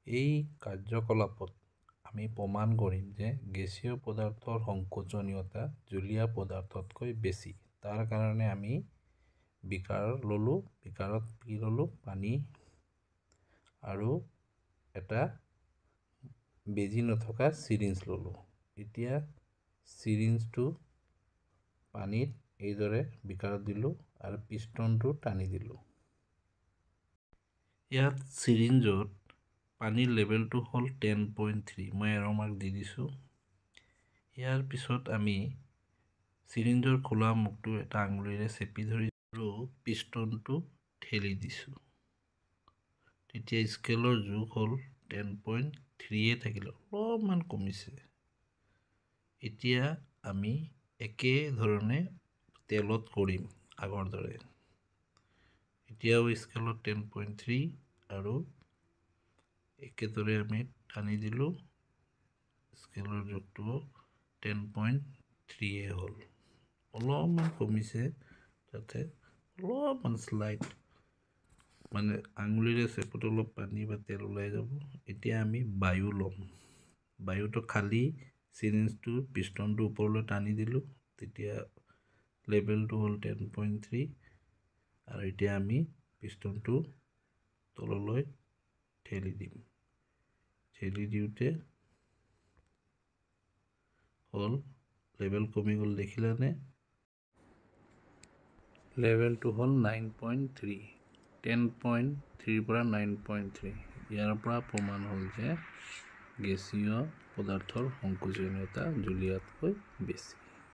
এই কাৰ্যকলাপত আমি প্ৰমাণ কৰিম যে গেছীয় পদাৰ্থৰ সংকোচনীয়তা জলীয় পদাৰ্থতকৈ বেছি। তাৰ কাৰণে আমি বিকাৰ ল'লোঁ, বিকাৰত কি ল'লোঁ? পানী আৰু এটা বেজি নথকা চিৰিঞ্জ ল'লোঁ। এতিয়া চিৰিঞ্জটো পানীত এইদৰে বিকাৰত দিলোঁ আৰু পিষ্টনটো টানি দিলোঁ। ইয়াত চিৰিঞ্জত পানীৰ লেভেলটো হ'ল 10.3, মই এৰ' মাৰ্ক দি দিছোঁ। ইয়াৰ পিছত আমি চিৰিঞ্জৰ খোলা মুখটো এটা আঙুলিৰে চেপি ধৰিছোঁ আৰু পিষ্টনটো ঠেলি দিছোঁ। তেতিয়া স্কেলৰ জোখ হ'ল 10.3 থাকিলে, অলপমান কমিছে। এতিয়া আমি একেধৰণে তেলত কৰিম আগৰ দৰে। এতিয়াও স্কেলত 10.3 আৰু একেদৰে আমি টানি দিলোঁ, স্কেলৰ জোখটো 10.3 হ'ল। অলপমান কমিছে, তাতে অলপমান স্লাইড মানে আঙুলিৰে চেপোতে অলপ পানী বা তেল ওলাই যাব। এতিয়া আমি বায়ু ল'ম। বায়ুটো খালী চিৰিঞ্জটো পিষ্টনটো ওপৰলৈ টানি দিলোঁ, তেতিয়া লেভেলটো হ'ল 10.3 আৰু এতিয়া আমি পিষ্টনটো তললৈ ঠেলি দিম। ঠেলি দিওঁতে হ'ল লেভেল কমি গ'ল, দেখিলানে? লেভেলটো হ'ল 9.3, 10.3 পৰা 9.3। ইয়াৰ পৰা প্ৰমাণ হ'ল যে গেছীয় পদাৰ্থৰ সংকোচনীয়তা জলীয়তকৈ বেছি।